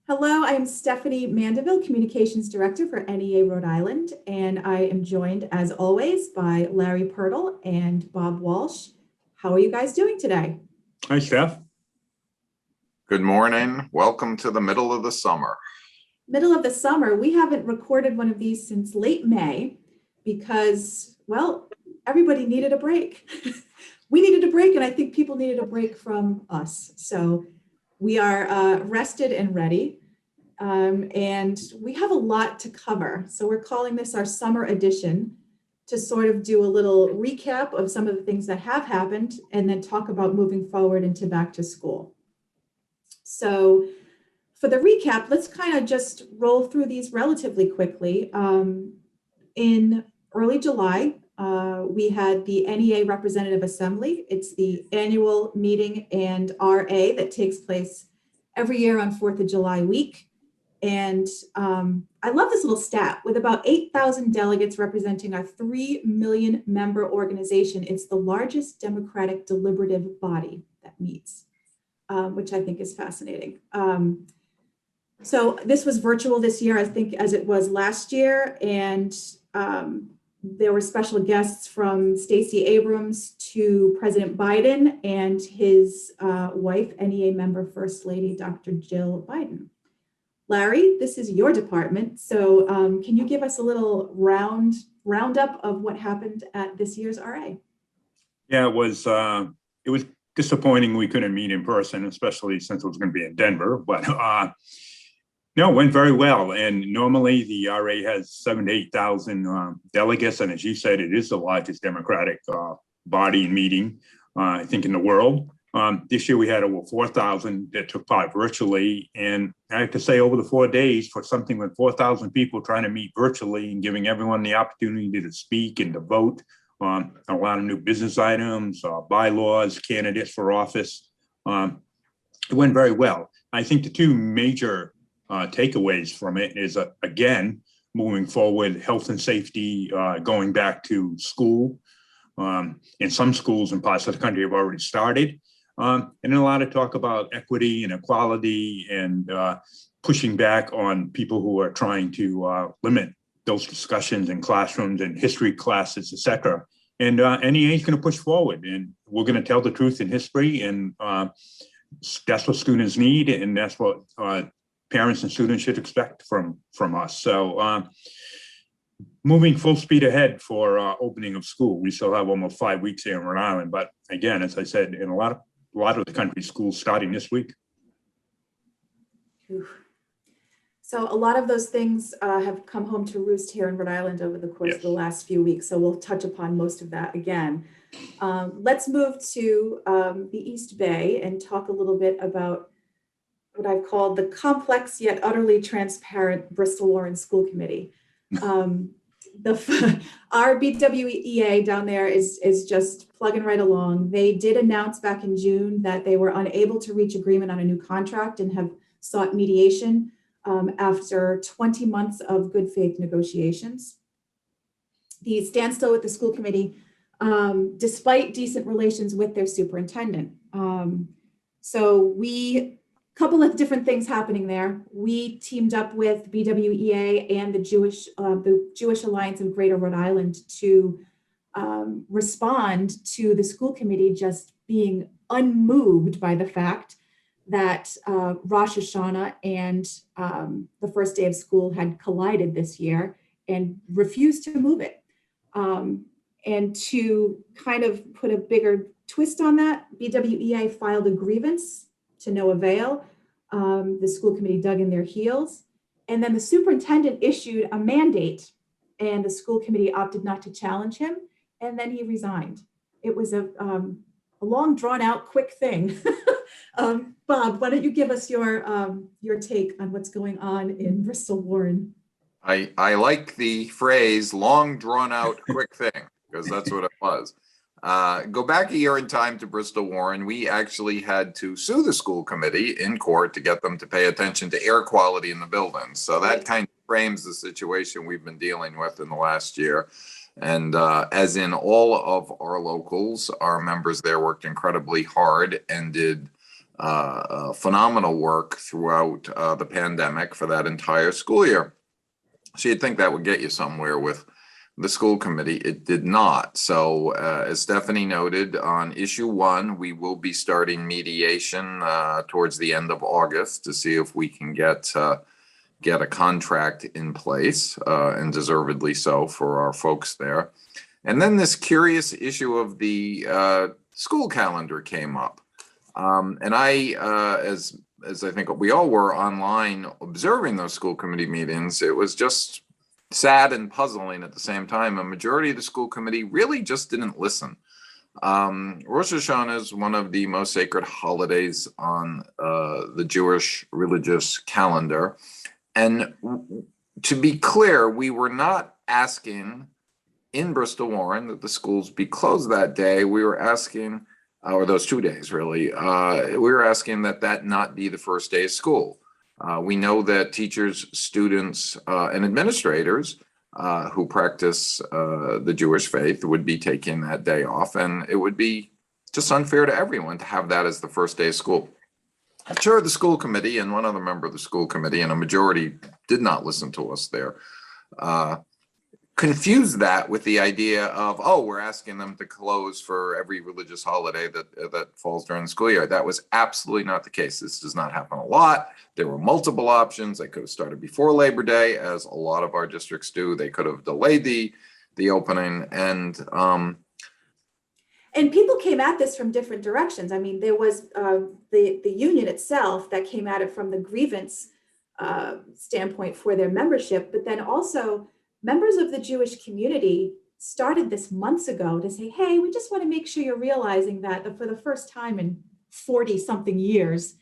Hello, I'm Stephanie Mandeville, Communications Director for NEA Rhode Island, and I am joined, as always, by Larry Pirtle and Bob Walsh. How are you guys doing today? Hi, Steph. Good morning. Welcome to the middle of the summer. Middle of the summer. We haven't recorded one of these since late May because, well, everybody needed a break. We needed a break, and I think people needed a break from us. So we are rested and ready, and we have a lot to cover. So we're calling this our summer edition to sort of do a little recap of some of the things that have happened and then talk about moving forward into back to school. So for the recap, let's kind of just roll through these relatively quickly. In early July, we had the NEA Representative Assembly. It's the annual meeting and RA that takes place every year on 4th of July week. And I love this little stat. With about 8,000 delegates representing our 3 million member organization, it's the largest democratic deliberative body that meets, which I think is fascinating. So this was virtual this year, I think, as it was last year. And there were special guests from Stacey Abrams to President Biden and his wife, NEA member First Lady, Dr. Jill Biden. Larry, this is your department. So can you give us a little roundup of what happened at this year's RA? Yeah, it was disappointing we couldn't meet in person, especially since it was going to be in Denver. But no, it went very well. And normally the RA has 7,000 to 8,000 delegates. And as you said, it is the largest Democratic body and meeting, I think, in the world. This year we had over 4,000 that took part virtually. And I have to say, over the 4 days, for something with 4,000 people trying to meet virtually and giving everyone the opportunity to speak and to vote on a lot of new business items, bylaws, candidates for office, it went very well. I think the two major takeaways from it is, again, moving forward, health and safety, going back to school. And some schools in parts of the country have already started. And then a lot of talk about equity and equality and pushing back on people who are trying to limit those discussions in classrooms and history classes, et cetera. And NEA is going to push forward, and we're going to tell the truth in history. And that's what students need, and that's what parents and students should expect from us. So moving full speed ahead for opening of school. We still have almost 5 weeks here in Rhode Island, but again, as I said, in a lot of the country, schools starting this week. So a lot of those things have come home to roost here in Rhode Island over the course of the last few weeks. So we'll touch upon most of that again. Let's move to the East Bay and talk a little bit about what I've called the complex yet utterly transparent Bristol Warren School Committee. Our BWEA down there is just plugging right along. They did announce back in June that they were unable to reach agreement on a new contract and have sought mediation after 20 months of good faith negotiations. The standstill with the school committee, despite decent relations with their superintendent. So couple of different things happening there. We teamed up with BWEA and the Jewish Alliance of Greater Rhode Island to respond to the school committee just being unmoved by the fact that Rosh Hashanah and the first day of school had collided this year and refused to move it. And to kind of put a bigger twist on that, BWEA filed a grievance to no avail. The school committee dug in their heels, and then the superintendent issued a mandate, and the school committee opted not to challenge him, and then he resigned. It was a long, drawn-out, quick thing. Bob, why don't you give us your take on what's going on in Bristol Warren? I like the phrase "long, drawn-out, quick thing" because that's what it was. Go back a year in time to Bristol Warren. We actually had to sue the school committee in court to get them to pay attention to air quality in the buildings. So that kind of frames the situation we've been dealing with in the last year. And as in all of our locals, our members there worked incredibly hard and did phenomenal work throughout the pandemic for that entire school year. So you'd think that would get you somewhere with the school committee. It did not. So as Stephanie noted, on issue 1, we will be starting mediation towards the end of August to see if we can get a contract in place, and deservedly so for our folks there. And then this curious issue of the school calendar came up. And I, as I think we all were online observing those school committee meetings, it was just sad and puzzling at the same time. A majority of the school committee really just didn't listen. Rosh Hashanah is one of the most sacred holidays on the Jewish religious calendar. And to be clear, we were not asking in Bristol Warren that the schools be closed that day. We were asking, or those 2 days really, we were asking that not be the first day of school. We know that teachers, students, and administrators who practice the Jewish faith would be taking that day off, and it would be just unfair to everyone to have that as the first day of school. I'm sure the school committee and one other member of the school committee, and a majority did not listen to us there, confused that with the idea of, oh, we're asking them to close for every religious holiday that falls during the school year. That was absolutely not the case. This does not happen a lot. There were multiple options. They could have started before Labor Day, as a lot of our districts do. They could have delayed the opening, and people came at this from different directions. I mean, there was the union itself that came at it from the grievance standpoint for their membership, but then also members of the Jewish community started this months ago to say, hey, we just want to make sure you're realizing that for the first time in 40 something years,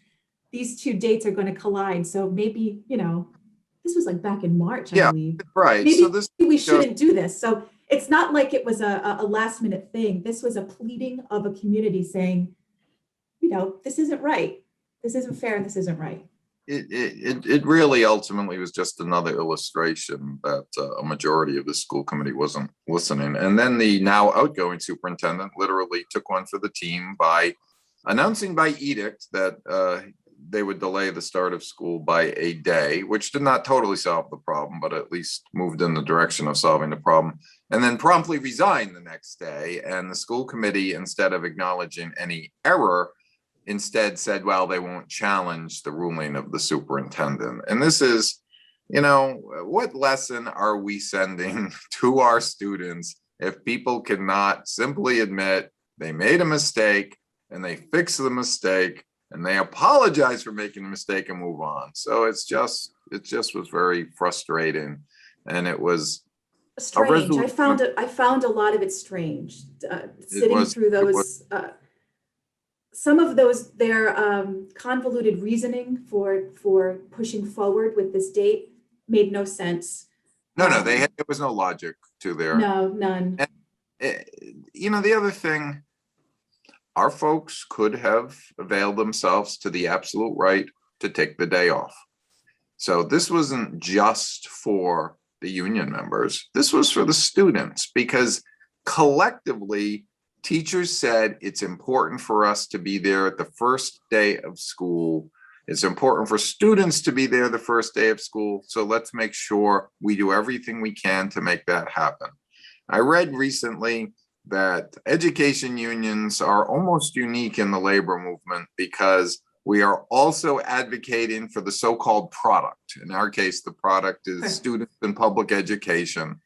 these 2 dates are going to collide. So maybe, this was like back in March, I believe. Right. Maybe So we shouldn't do this. So it's not like it was a last minute thing. This was a pleading of a community saying, this isn't right. This isn't fair and this isn't right. It really ultimately was just another illustration that a majority of the school committee wasn't listening. And then the now outgoing superintendent literally took one for the team by announcing by edict that they would delay the start of school by a day, which did not totally solve the problem, but at least moved in the direction of solving the problem, and then promptly resigned the next day. And the school committee, instead of acknowledging any error, instead said, well, they won't challenge the ruling of the superintendent. And this is, what lesson are we sending to our students if people cannot simply admit they made a mistake and they fix the mistake and they apologize for making a mistake and move on? So it just was very frustrating. And it was strange. I found a lot of it strange, sitting through those. Some of their convoluted reasoning for pushing forward with this date made no sense. No, there was no logic to their. No, none. And, the other thing, our folks could have availed themselves to the absolute right to take the day off. So this wasn't just for the union members. This was for the students, because collectively, teachers said it's important for us to be there at the first day of school. It's important for students to be there the first day of school. So let's make sure we do everything we can to make that happen. I read recently that education unions are almost unique in the labor movement because we are also advocating for the so-called product. In our case, the product is students in public education.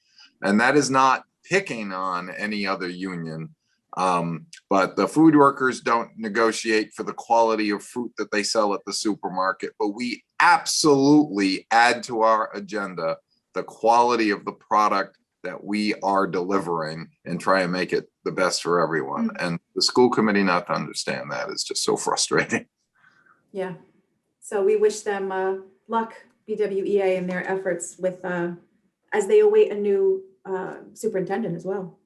And that is not picking on any other union. But the food workers don't negotiate for the quality of fruit that they sell at the supermarket, but we absolutely add to our agenda the quality of the product that we are delivering and try and make it the best for everyone. And the school committee not to understand that is just so frustrating. Yeah. So we wish them luck, BWEA, in their efforts with as they await a new superintendent as well.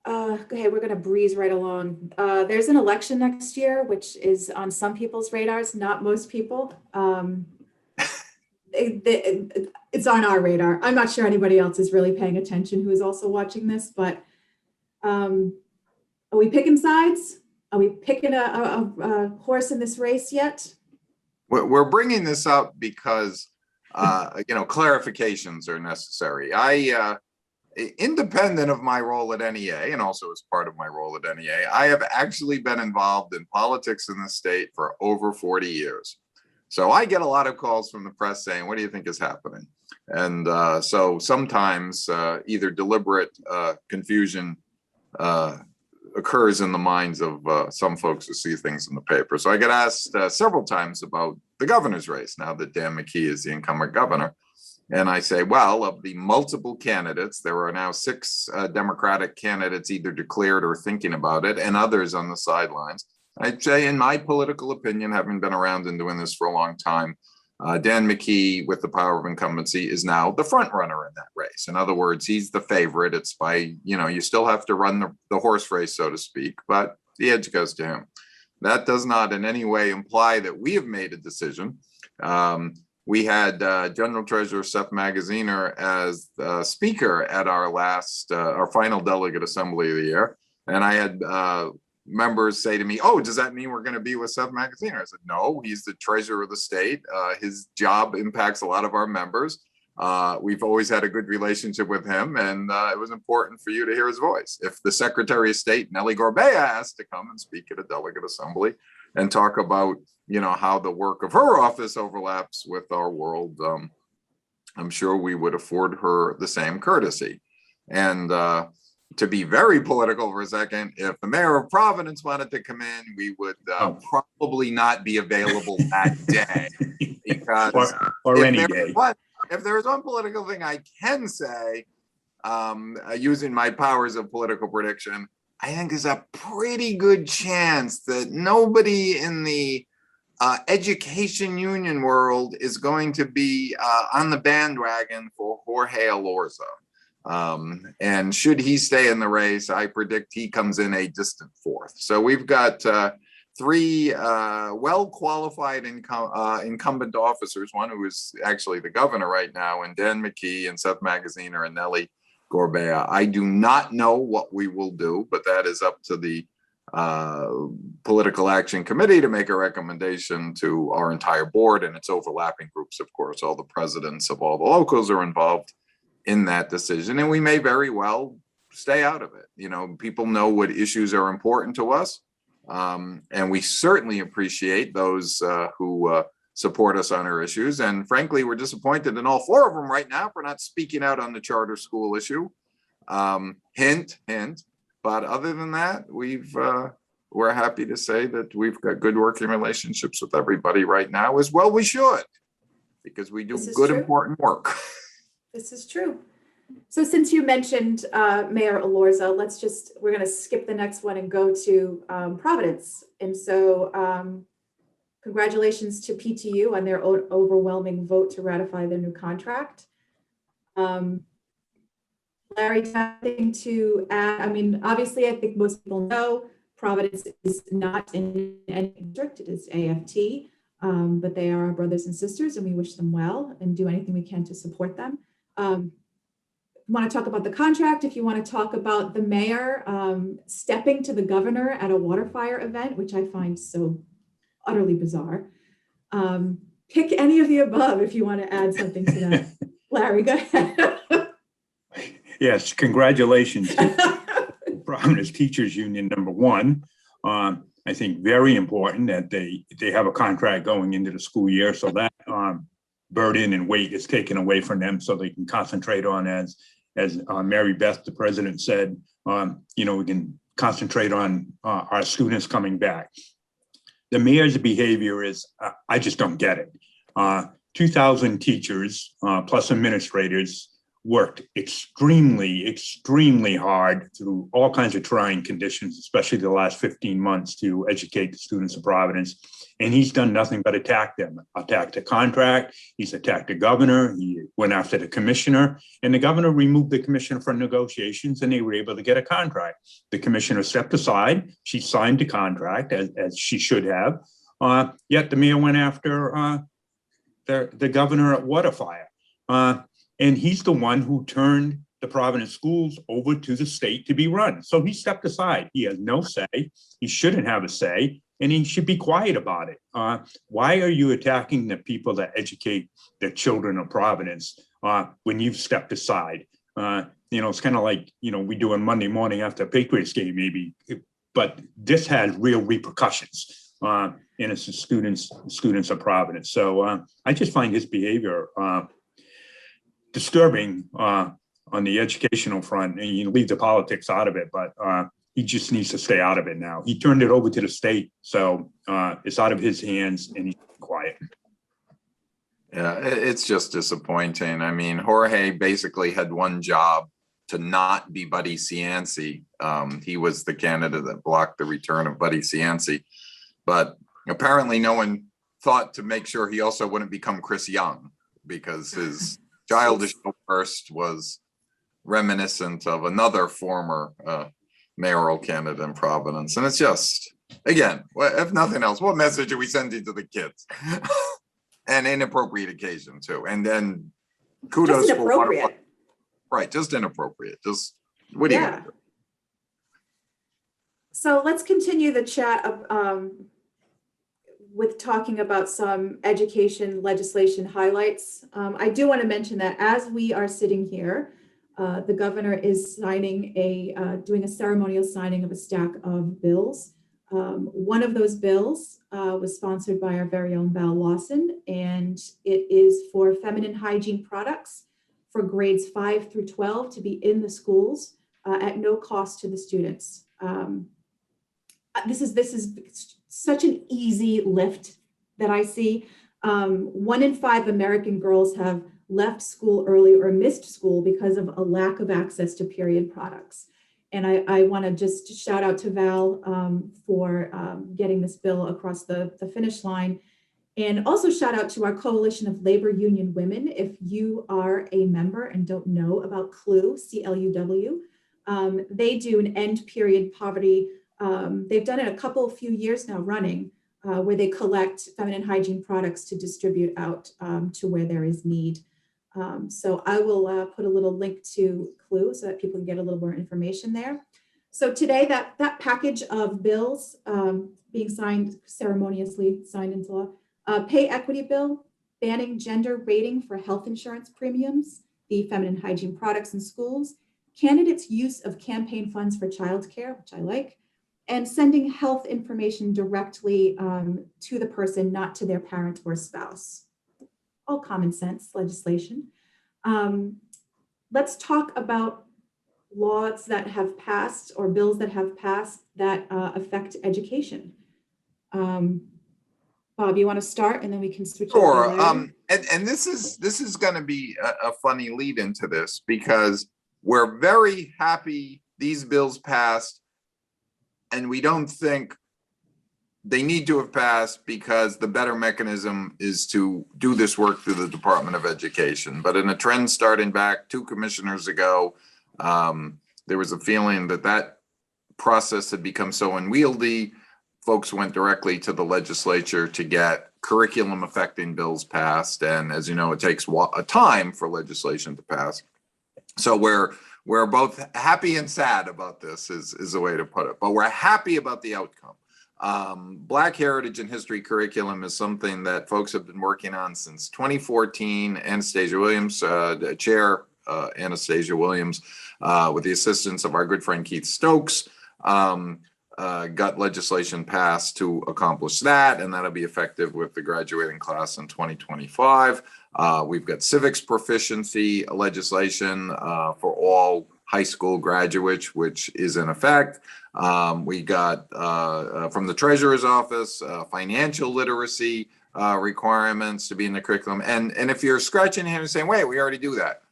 Okay, we're going to breeze right along. There's an election next year, which is on some people's radars, not most people. It's on our radar. I'm not sure anybody else is really paying attention who is also watching this, but are we picking sides? Are we picking a horse in this race yet? We're bringing this up because, clarifications are necessary. Independent of my role at NEA, and also as part of my role at NEA, I have actually been involved in politics in the state for over 40 years. So I get a lot of calls from the press saying, what do you think is happening? And so sometimes either deliberate confusion occurs in the minds of some folks who see things in the paper. So I get asked several times about the governor's race now that Dan McKee is the incumbent governor. And I say, well, of the multiple candidates, there are now 6 Democratic candidates either declared or thinking about it, and others on the sidelines. I'd say, in my political opinion, having been around and doing this for a long time, Dan McKee, with the power of incumbency, is now the front runner in that race. In other words, he's the favorite. It's by, you still have to run the horse race, so to speak, but the edge goes to him. That does not in any way imply that we have made a decision. We had General Treasurer Seth Magaziner as speaker at our final delegate assembly of the year. And I had members say to me, oh, does that mean we're going to be with Seth Magaziner? I said, no, he's the treasurer of the state. His job impacts a lot of our members. We've always had a good relationship with him, and it was important for you to hear his voice. If the Secretary of State, Nellie Gorbea, asked to come and speak at a delegate assembly and talk about, how the work of her office overlaps with our world, I'm sure we would afford her the same courtesy. And to be very political for a second, if the mayor of Providence wanted to come in, we would probably not be available that day. Because or any day. If there's one political thing I can say, using my powers of political prediction, I think there's a pretty good chance that nobody in the education union world is going to be on the bandwagon for Jorge Elorza. And should he stay in the race, I predict he comes in a distant 4th. So we've got 3 well-qualified incumbent officers, one who is actually the governor right now, and Dan McKee and Seth Magaziner and Nellie Gorbea. I do not know what we will do, but that is up to the Political Action Committee to make a recommendation to our entire board and its overlapping groups. Of course, all the presidents of all the locals are involved in that decision, and we may very well stay out of it. People know what issues are important to us, and we certainly appreciate those who support us on our issues. And frankly, we're disappointed in all 4 of them right now for not speaking out on the charter school issue. Hint, hint. But other than that, we're happy to say that we've got good working relationships with everybody right now, as well we should, because we do good, important work. This is true. So since you mentioned Mayor Elorza, we're going to skip the next one and go to Providence. And so congratulations to PTU on their overwhelming vote to ratify their new contract. Larry, nothing to add. I mean, obviously, I think most people know Providence is not in any district. It is AFT, but they are our brothers and sisters, and we wish them well and do anything we can to support them. Want to talk about the contract? If you want to talk about the mayor stepping to the governor at a Waterfire event, which I find so utterly bizarre. Pick any of the above if you want to add something to that. Larry, go ahead. Yes, congratulations to Providence Teachers Union, number 1. I think very important that they have a contract going into the school year, so that burden and weight is taken away from them, so they can concentrate on, as Mary Beth, the president, said, we can concentrate on our students coming back. The mayor's behavior is, I just don't get it. 2,000 teachers plus administrators worked extremely hard through all kinds of trying conditions, especially the last 15 months, to educate the students of Providence. And he's done nothing but attack them, attacked the contract. He's attacked the governor. He went after the commissioner, and the governor removed the commissioner from negotiations, and they were able to get a contract. The commissioner stepped aside. She signed the contract as she should have. Yet the mayor went after the governor at Waterfire. And he's the one who turned the Providence schools over to the state to be run. So he stepped aside. He has no say. He shouldn't have a say, and he should be quiet about it. Why are you attacking the people that educate the children of Providence when you've stepped aside? It's kind of like, we do on Monday morning after a Patriots game, maybe, but this has real repercussions. And it's the students of Providence. So I just find his behavior disturbing on the educational front, and you leave the politics out of it, but he just needs to stay out of it now. He turned it over to the state, so it's out of his hands, and he's quiet. Yeah, it's just disappointing. I mean, Jorge basically had one job, to not be Buddy Cianci. He was the candidate that blocked the return of Buddy Cianci, but apparently no one thought to make sure he also wouldn't become Chris Young, because his childish outburst was reminiscent of another former mayoral candidate in Providence. And it's just, again, if nothing else, what message are we sending to the kids? And inappropriate occasion too. And then kudos just for inappropriate. Waterfire. Right, just inappropriate. Just, what do you gonna do? So let's continue the chat with talking about some education legislation highlights. I do want to mention that as we are sitting here, the governor is doing a ceremonial signing of a stack of bills. One of those bills was sponsored by our very own Val Lawson, and it is for feminine hygiene products for grades 5 through 12 to be in the schools at no cost to the students. This is such an easy lift that I see. 1 in 5 American girls have left school early or missed school because of a lack of access to period products. And I want to just shout out to Val for getting this bill across the finish line. And also shout out to our Coalition of Labor Union Women. If you are a member and don't know about CLUW, C-L-U-W, they do an end period poverty. They've done it a few years now running, where they collect feminine hygiene products to distribute out to where there is need. So I will put a little link to CLUW so that people can get a little more information there. So today that package of bills being ceremoniously signed into law, pay equity bill, banning gender rating for health insurance premiums, the feminine hygiene products in schools, candidates' use of campaign funds for childcare, which I like, and sending health information directly to the person, not to their parent or spouse. All common sense legislation. Let's talk about laws that have passed or bills that have passed that affect education. Bob, you want to start and then we can switch. Sure. And this is going to be a funny lead into this, because we're very happy these bills passed, and we don't think they need to have passed because the better mechanism is to do this work through the Department of Education. But in a trend starting back 2 commissioners ago, there was a feeling that process had become so unwieldy. Folks went directly to the legislature to get curriculum affecting bills passed. And as you know, it takes a time for legislation to pass. So we're both happy and sad about this is the way to put it, but we're happy about the outcome. Black heritage and history curriculum is something that folks have been working on since 2014. Anastasia Williams, Chair Anastasia Williams, with the assistance of our good friend Keith Stokes, got legislation passed to accomplish that, and that'll be effective with the graduating class in 2025. We've got civics proficiency legislation for all high school graduates, which is in effect. We got from the Treasurer's Office financial literacy requirements to be in the curriculum. And if you're scratching your head and saying, wait, we already do that.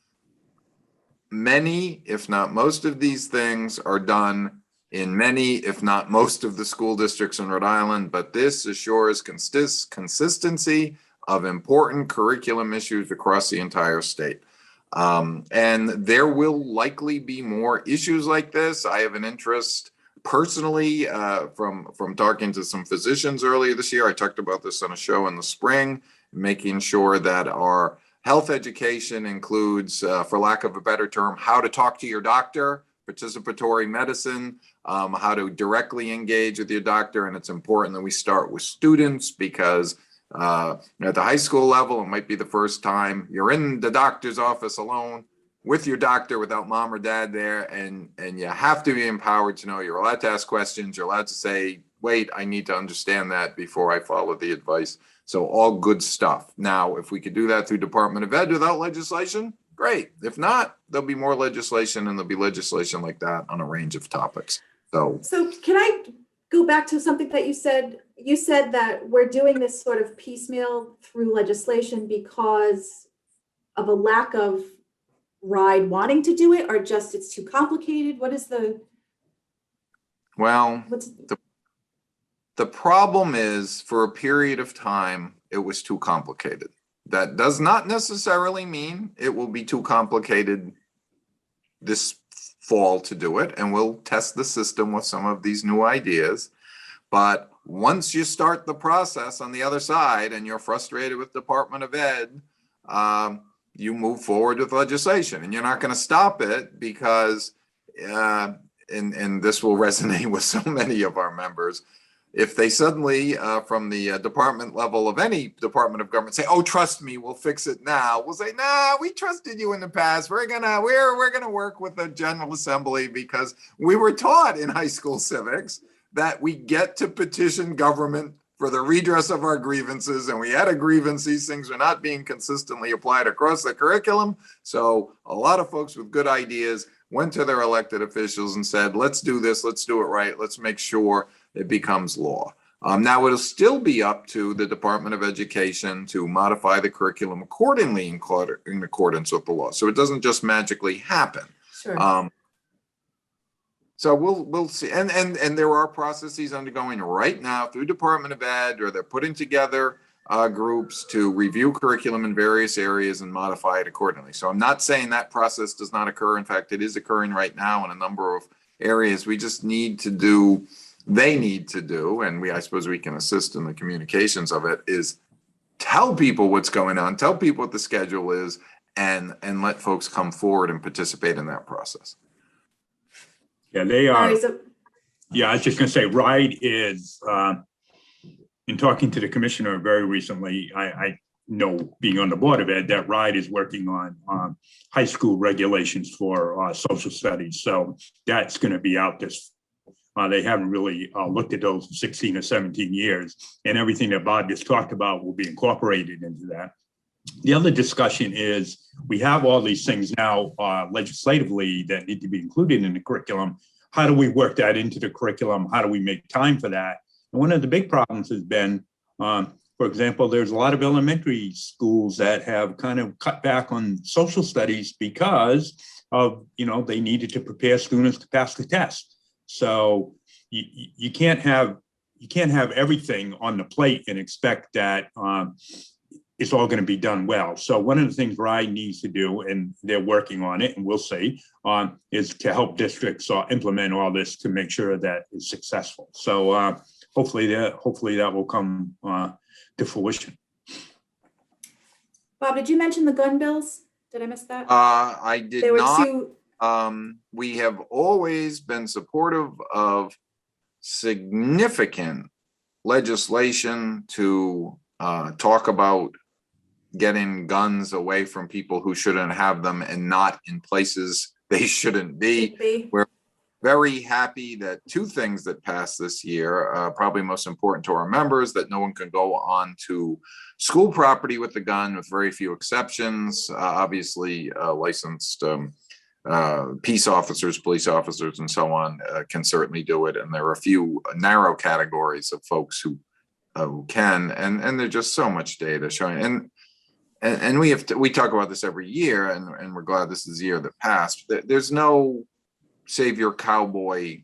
Many, if not most of these things are done in many, if not most of the school districts in Rhode Island, but this assures consistency of important curriculum issues across the entire state. And there will likely be more issues like this. I have an interest personally from talking to some physicians earlier this year. I talked about this on a show in the spring, making sure that our Health education includes, for lack of a better term, how to talk to your doctor, participatory medicine, how to directly engage with your doctor. And it's important that we start with students because at the high school level, it might be the first time you're in the doctor's office alone with your doctor without mom or dad there. And you have to be empowered to know you're allowed to ask questions. You're allowed to say, wait, I need to understand that before I follow the advice. So all good stuff. Now, if we could do that through Department of Ed without legislation, great. If not, there'll be more legislation, and there'll be legislation like that on a range of topics. So can I go back to something that you said? You said that we're doing this sort of piecemeal through legislation because of a lack of RIDE wanting to do it, or just it's too complicated? What is the, well, the problem is, for a period of time, it was too complicated. That does not necessarily mean it will be too complicated this fall to do it, and we'll test the system with some of these new ideas. But once you start the process on the other side and you're frustrated with Department of Ed, you move forward with legislation, and you're not going to stop it because, and this will resonate with so many of our members, if they suddenly, from the department level of any department of government, say, "Oh, trust me, we'll fix it now," we'll say, "Nah, we trusted you in the past. We're gonna work with the General Assembly because we were taught in high school civics that we get to petition government for the redress of our grievances, and we had a grievance. These things are not being consistently applied across the curriculum." So a lot of folks with good ideas went to their elected officials and said, "Let's do this. Let's do it right. Let's make sure it becomes law." Now, it'll still be up to the Department of Education to modify the curriculum accordingly in accordance with the law. So it doesn't just magically happen. sure. So we'll see. And there are processes undergoing right now through Department of Ed, or they're putting together groups to review curriculum in various areas and modify it accordingly. So I'm not saying that process does not occur. In fact, it is occurring right now in a number of areas. We just need to do, they need to do, and I suppose we can assist in the communications of it, is tell people what's going on, tell people what the schedule is, and let folks come forward and participate in that process. Yeah, they All are. right, so Yeah, I was just going to say, RIDE is, in talking to the commissioner very recently, I know, being on the Board of Ed, that RIDE is working on high school regulations for social studies. So that's going to be out this. They haven't really looked at those in 16 or 17 years, and everything that Bob just talked about will be incorporated into that. The other discussion is we have all these things now legislatively that need to be included in the curriculum. How do we work that into the curriculum? How do we make time for that? And one of the big problems has been, for example, there's a lot of elementary schools that have kind of cut back on social studies because of, they needed to prepare students to pass the test. So you can't have everything on the plate and expect that it's all going to be done well. So one of the things RIDE needs to do, and they're working on it, and we'll see, is to help districts implement all this to make sure that it's successful. So hopefully that will come to fruition. Bob, did you mention the gun bills? Did I miss that? I did There were not. two. We have always been supportive of significant legislation to talk about getting guns away from people who shouldn't have them and not in places they shouldn't be. We're very happy that two things that passed this year, probably most important to our members, that no one can go on to school property with a gun with very few exceptions. Obviously, licensed peace officers, police officers, and so on can certainly do it. And there are a few narrow categories of folks who can, and there's just so much data showing. And we talk about this every year, and we're glad this is the year that passed. There's no savior cowboy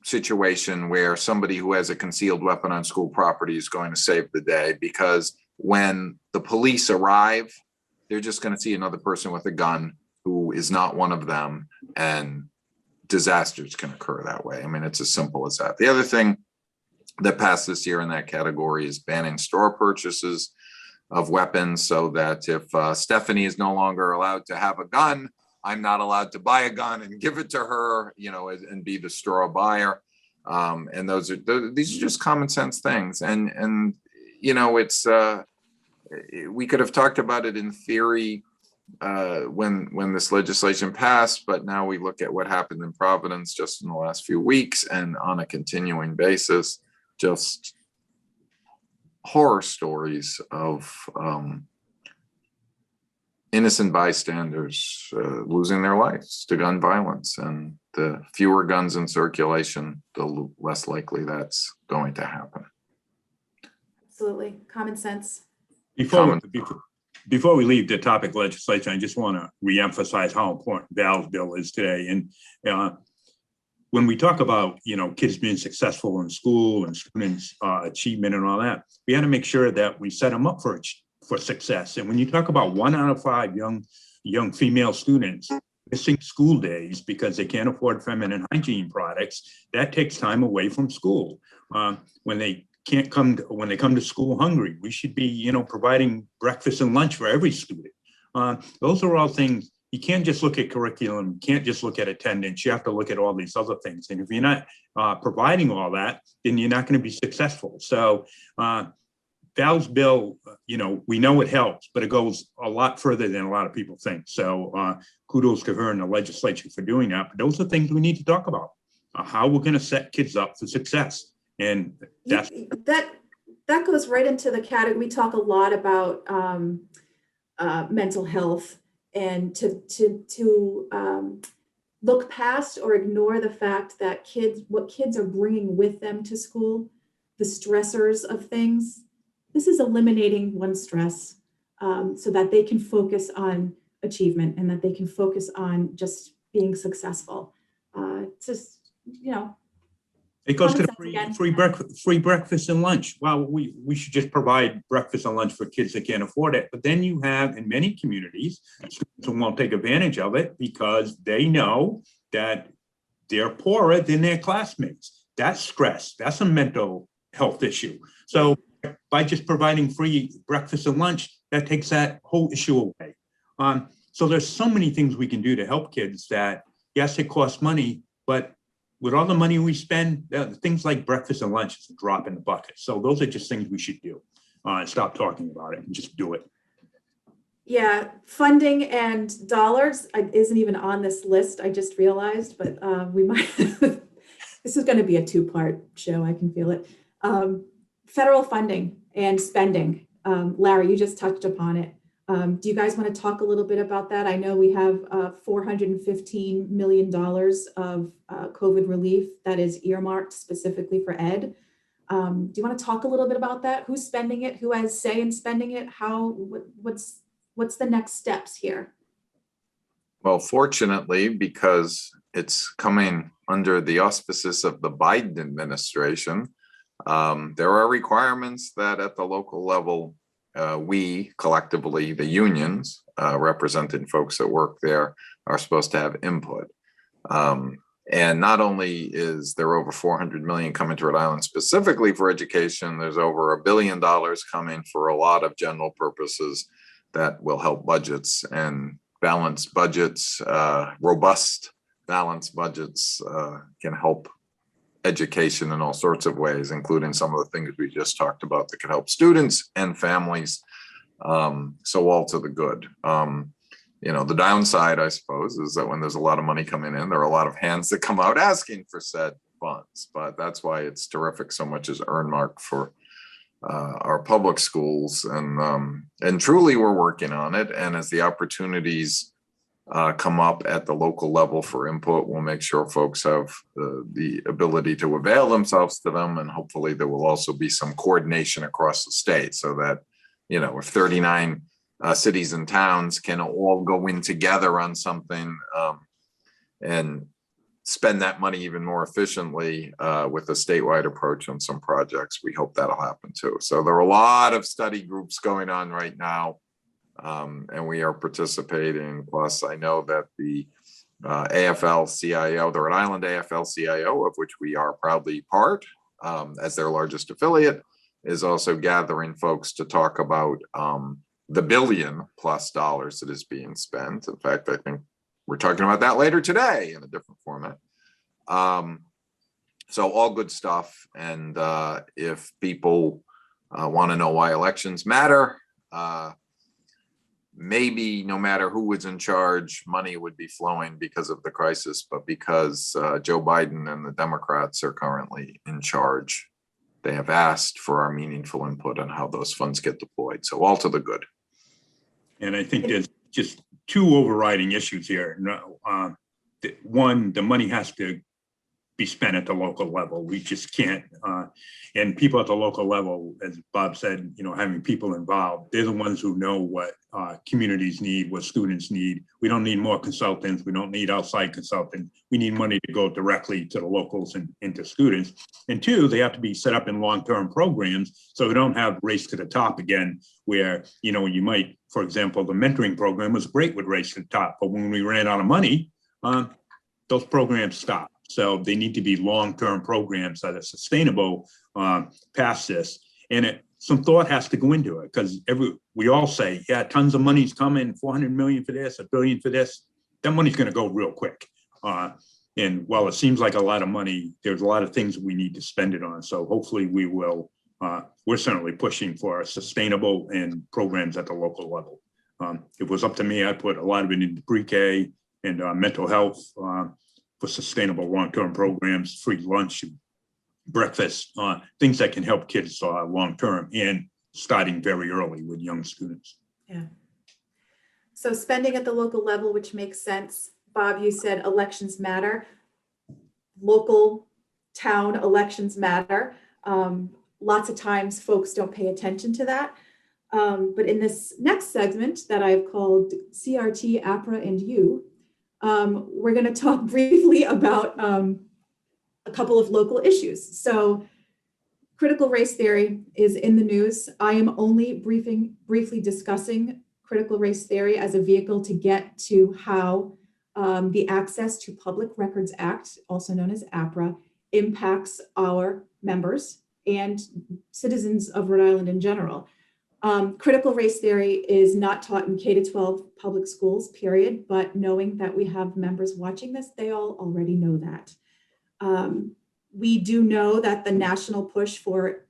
situation where somebody who has a concealed weapon on school property is going to save the day, because when the police arrive, they're just going to see another person with a gun who is not one of them, and disasters can occur that way. I mean, it's as simple as that. The other thing that passed this year in that category is banning store purchases. of weapons, so that if Stephanie is no longer allowed to have a gun, I'm not allowed to buy a gun and give it to her, and be the straw buyer. And these are just common sense things. And it's we could have talked about it in theory when this legislation passed, but now we look at what happened in Providence just in the last few weeks, and on a continuing basis, just horror stories of innocent bystanders losing their lives to gun violence. And the fewer guns in circulation, the less likely that's going to happen. Absolutely. Common sense. Before we leave the topic legislation, I just want to reemphasize how important Val's bill is today. And when we talk about, kids being successful in school and students' achievement and all that, we got to make sure that we set them up for success. And when you talk about 1 out of 5 young female students missing school days because they can't afford feminine hygiene products, that takes time away from school. When they come to school hungry, we should be, providing breakfast and lunch for every student. Those are all things. You can't just look at curriculum, you can't just look at attendance, you have to look at all these other things. And if you're not providing all that, then you're not going to be successful. So Val's bill, we know it helps, but it goes a lot further than a lot of people think. So kudos to her and the legislature for doing that. But those are things we need to talk about, how we're going to set kids up for success. And that's that goes right into the category. We talk a lot about mental health, and to look past or ignore the fact that what kids are bringing with them to school, the stressors of things. This is eliminating one stress so that they can focus on achievement and that they can focus on just being successful. It's just, it goes to the free breakfast and lunch. Well, we should just provide breakfast and lunch for kids that can't afford it. But then you have, in many communities, students who won't take advantage of it because they know that they're poorer than their classmates. That's stress. That's a mental health issue. So by just providing free breakfast and lunch, that takes that whole issue away. So there's so many things we can do to help kids that, yes, it costs money, but with all the money we spend, things like breakfast and lunch is a drop in the bucket. So those are just things we should do. Stop talking about it and just do it. Yeah, funding and dollars isn't even on this list. I just realized, but we might. This is going to be a 2-part show. I can feel it. Federal funding and spending. Larry, you just touched upon it. Do you guys want to talk a little bit about that? I know we have $415 million of COVID relief that is earmarked specifically for ed. Do you want to talk a little bit about that? Who's spending it? Who has say in spending it? What's the next steps here? Well, fortunately, because it's coming under the auspices of the Biden administration, there are requirements that at the local level, we collectively, the unions representing folks that work there, are supposed to have input. And not only is there over 400 million coming to Rhode Island specifically for education, there's over $1 billion coming for a lot of general purposes that will help budgets, and balanced budgets, robust balanced budgets can help education in all sorts of ways, including some of the things we just talked about that can help students and families. So all to the good. The downside, I suppose, is that when there's a lot of money coming in, there are a lot of hands that come out asking for said funds. But that's why it's terrific so much is earmarked for our public schools. And truly we're working on it. And as the opportunities come up at the local level for input, we'll make sure folks have the ability to avail themselves to them. And hopefully there will also be some coordination across the state so that, if 39 cities and towns can all go in together on something and spend that money even more efficiently with a statewide approach on some projects, we hope that'll happen too. So there are a lot of study groups going on right now. And we are participating. Plus, I know that the AFL-CIO, the Rhode Island AFL-CIO, of which we are proudly part as their largest affiliate, is also gathering folks to talk about the $1 billion+ that is being spent. In fact, I think we're talking about that later today in a different format. So all good stuff. And if people want to know why elections matter, maybe no matter who was in charge, money would be flowing because of the crisis, but because Joe Biden and the Democrats are currently in charge, they have asked for our meaningful input on how those funds get deployed. So all to the good. And I think there's just two overriding issues here. One, the money has to be spent at the local level. We just can't. And people at the local level, as Bob said, having people involved, they're the ones who know what communities need, what students need. We don't need more consultants. We don't need outside consultants. We need money to go directly to the locals and to students. And two, they have to be set up in long-term programs so we don't have race to the top again, where, you might, for example, the mentoring program was great with race to the top, but when we ran out of money, those programs stopped. So they need to be long-term programs that are sustainable past this. And some thought has to go into it, because we all say, yeah, tons of money's coming, 400 million for this, $1 billion for this. That money's going to go real quick. And while it seems like a lot of money, there's a lot of things we need to spend it on. So hopefully we will. We're certainly pushing for sustainable and programs at the local level. If it was up to me, I'd put a lot of it into pre-K and mental health, for sustainable long-term programs, free lunch, breakfast, things that can help kids long-term and starting very early with young students. Yeah. So spending at the local level, which makes sense. Bob, you said elections matter. Local town elections matter. Lots of times folks don't pay attention to that. But in this next segment that I've called CRT, APRA and You, we're going to talk briefly about a couple of local issues. So critical race theory is in the news. I am only briefly discussing critical race theory as a vehicle to get to how the Access to Public Records Act, also known as APRA, impacts our members and citizens of Rhode Island in general. Critical race theory is not taught in K-12 public schools, period, but knowing that we have members watching this, they all already know that. We do know that the national push for,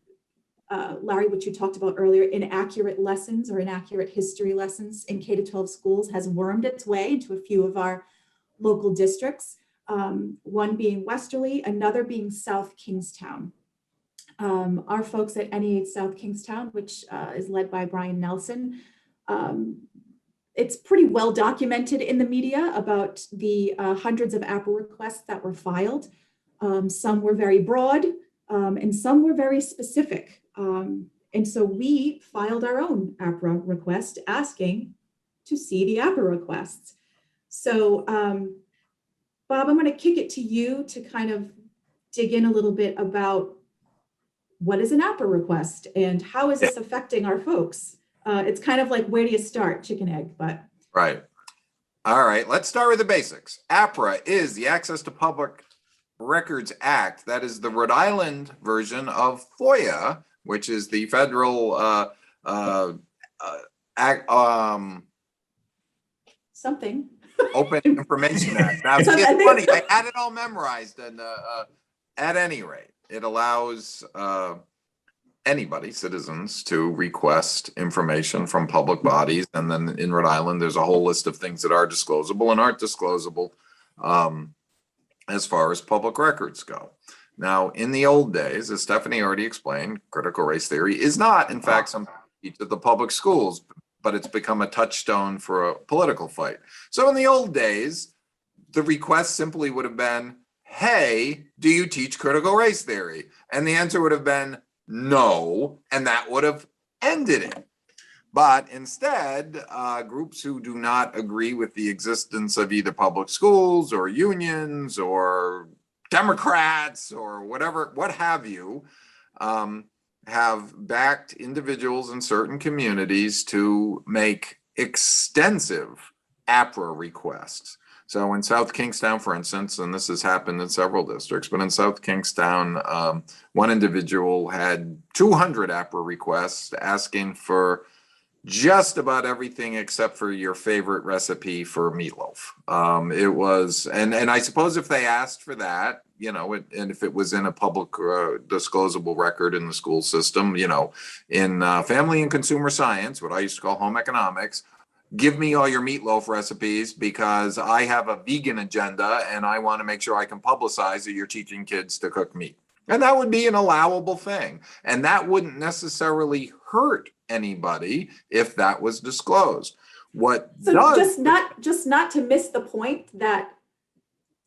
Larry, what you talked about earlier, inaccurate lessons or inaccurate history lessons in K-12 schools has wormed its way into a few of our local districts, one being Westerly, another being South Kingstown. Our folks at NEA South Kingstown, which is led by Brian Nelson, it's pretty well documented in the media about the hundreds of APRA requests that were filed. Some were very broad and some were very specific. And so we filed our own APRA request asking to see the APRA requests. So Bob, I'm going to kick it to you to kind of dig in a little bit about what is an APRA request and how is this affecting our folks? It's kind of like, where do you start, chicken egg, but. Right. All right, let's start with the basics. APRA is the Access to Public Records Act. That is the Rhode Island version of FOIA, which is the federal act, something. Open Information Act. Now, it's funny, I had it all memorized, and at any rate, it allows anybody, citizens, to request information from public bodies. And then in Rhode Island, there's a whole list of things that are disclosable and aren't disclosable as far as public records go. Now, in the old days, as Stephanie already explained, critical race theory is not, in fact, something to teach at the public schools, but it's become a touchstone for a political fight. So in the old days, the request simply would have been, hey, do you teach critical race theory? And the answer would have been no, and that would have ended it. But instead, groups who do not agree with the existence of either public schools or unions or Democrats or whatever, what have you, have backed individuals in certain communities to make extensive APRA requests. So in South Kingstown, for instance, and this has happened in several districts, but in South Kingstown, one individual had 200 APRA requests asking for just about everything except for your favorite recipe for meatloaf. It was, and I suppose if they asked for that, you know, and if it was in a public disclosable record in the school system, you know, in family and consumer science, what I used to call home economics, give me all your meatloaf recipes because I have a vegan agenda and I want to make sure I can publicize that you're teaching kids to cook meat. And that would be an allowable thing. And that wouldn't necessarily hurt anybody if that was disclosed. Just not to miss the point that,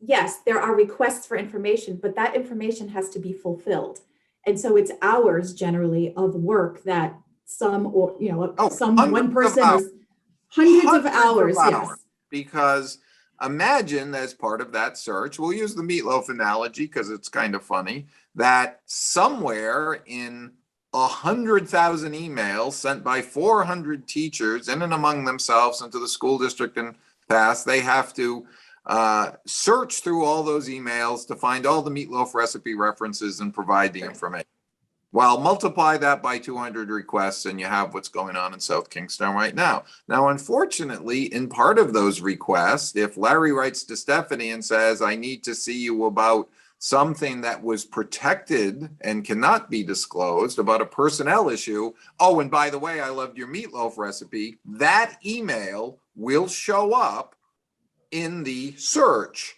yes, there are requests for information, but that information has to be fulfilled. And so it's hours generally of work that one person or hundreds of hours, yes. Because imagine as part of that search, we'll use the meatloaf analogy because it's kind of funny, that somewhere in 100,000 emails sent by 400 teachers in and among themselves into the school district and past, they have to search through all those emails to find all the meatloaf recipe references and provide the information. Well, multiply that by 200 requests and you have what's going on in South Kingstown right now. Now, unfortunately, in part of those requests, if Larry writes to Stephanie and says, I need to see you about something that was protected and cannot be disclosed about a personnel issue. Oh, and by the way, I loved your meatloaf recipe. That email will show up in the search.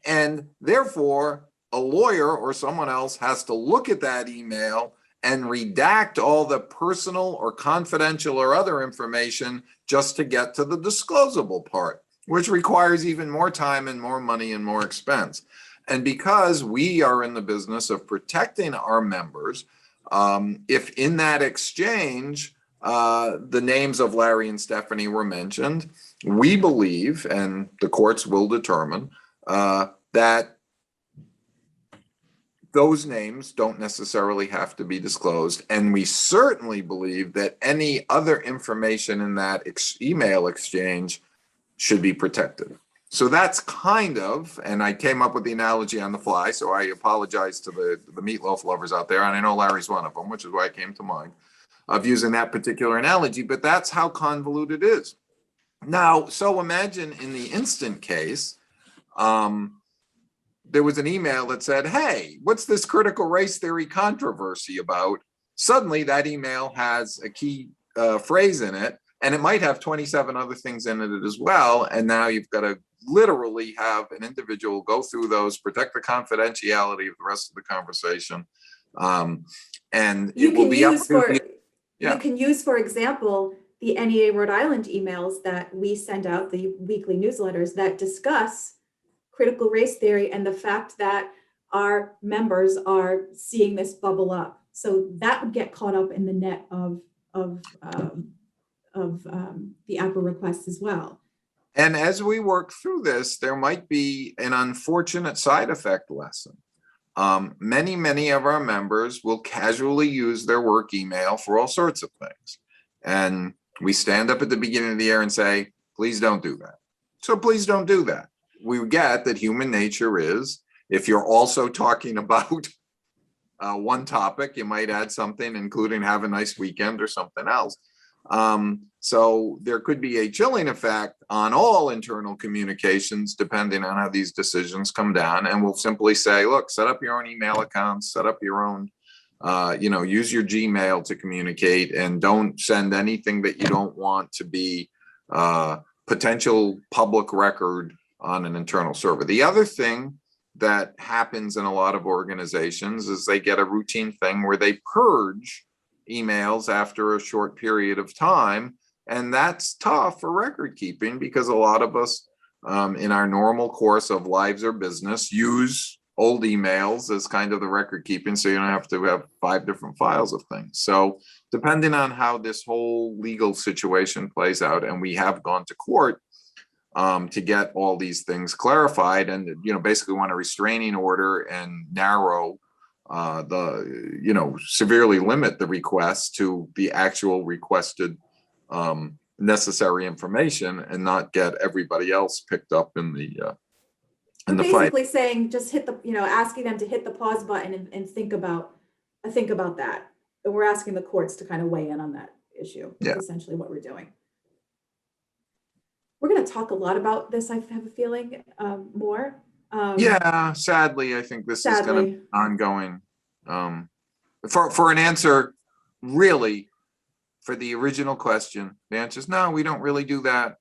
And therefore, a lawyer or someone else has to look at that email and redact all the personal or confidential or other information just to get to the disclosable part, which requires even more time and more money and more expense. And because we are in the business of protecting our members, if in that exchange, the names of Larry and Stephanie were mentioned, we believe, and the courts will determine, that those names don't necessarily have to be disclosed. And we certainly believe that any other information in that email exchange should be protected. So that's kind of, and I came up with the analogy on the fly, so I apologize to the meatloaf lovers out there, and I know Larry's one of them, which is why it came to mind, of using that particular analogy, but that's how convoluted it is. Now, so imagine in the instant case, there was an email that said, hey, what's this critical race theory controversy about? Suddenly that email has a key phrase in it, and it might have 27 other things in it as well. And now you've got to literally have an individual go through those, protect the confidentiality of the rest of the conversation. And you it will be up to you can use, for example, the NEA Rhode Island emails that we send out, the weekly newsletters that discuss critical race theory and the fact that our members are seeing this bubble up. So that would get caught up in the net of the APRA requests as well. And as we work through this, there might be an unfortunate side effect lesson. Many of our members will casually use their work email for all sorts of things. And we stand up at the beginning of the year and say, please don't do that. So please don't do that. We get that human nature is, if you're also talking about one topic, you might add something, including have a nice weekend or something else. So there could be a chilling effect on all internal communications, depending on how these decisions come down. And we'll simply say, look, set up your own email accounts, set up your own, use your Gmail to communicate, and don't send anything that you don't want to be potential public record on an internal server. The other thing that happens in a lot of organizations is they get a routine thing where they purge emails after a short period of time. And that's tough for record keeping because a lot of us in our normal course of lives or business use old emails as kind of the record keeping, so you don't have to have 5 different files of things. So depending on how this whole legal situation plays out, and we have gone to court to get all these things clarified, and basically want a restraining order and narrow severely limit the request to the actual requested necessary information and not get everybody else picked up in the We're fight. basically saying, just hit the, asking them to hit the pause button and think about that. And we're asking the courts to kind of weigh in on that issue. Yeah. That's essentially what we're doing. We're going to talk a lot about this, I have a feeling, more. Yeah, sadly, I think this is going to Sadly. be ongoing. For an answer, really, for the original question, the answer is no, we don't really do that.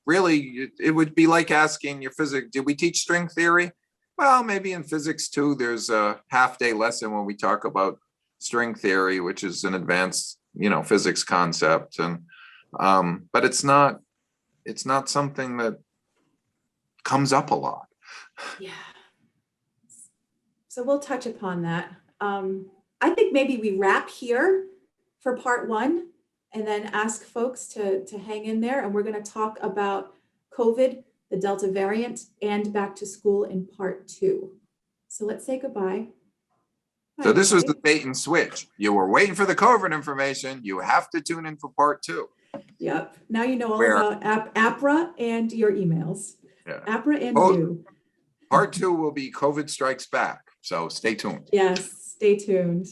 Really, it would be like asking your physics, did we teach string theory? Well, maybe in physics too, there's a half-day lesson when we talk about string theory, which is an advanced, physics concept. And but it's not something that comes up a lot. Yeah. So we'll touch upon that. I think maybe we wrap here for part 1 and then ask folks to hang in there. And we're going to talk about COVID, the Delta variant, and back to school in part 2. So let's say goodbye. So this was the everybody. bait and switch. You were waiting for the COVID information. You have to tune in for part 2. Yep. Now you know all Where- about APRA and your emails. Yeah. APRA and Oh. You. Part 2 will be COVID Strikes Back. So stay tuned. Yes, stay tuned.